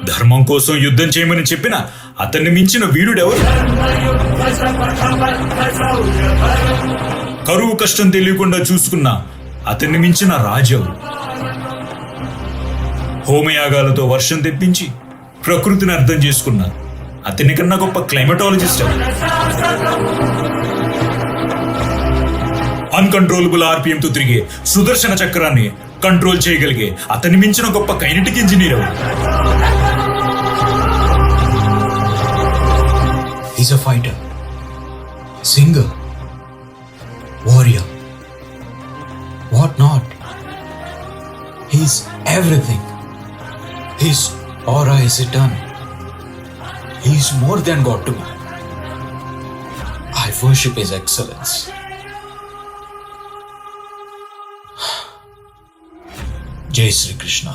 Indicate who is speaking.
Speaker 1: ధర్మం కోసం యుద్ధం చేయమని చెప్పిన అతన్ని మించిన వీరుడెవరు? కరువు కష్టం తెలియకుండా చూసుకున్న అతన్ని మించిన రాజెవరు? హోమయాగాలతో వర్షం తెప్పించి ప్రకృతిని అర్థం చేసుకున్న అతని కన్నా గొప్ప క్లైమటాలజిస్ట్ ఎవరు? అన్కంట్రోలబుల్ ఆర్పిఎంతో తిరిగే సుదర్శన చక్రాన్ని కంట్రోల్ చేయగలిగే అతన్ని మించిన గొప్ప కైనెటిక్ ఇంజనీర్ ఎవరు?
Speaker 2: He's a fighter, singer, warrior, what not? He's everything. His aura is eternal. He's more than God to me. I worship His excellence. Jai Sri Krishna.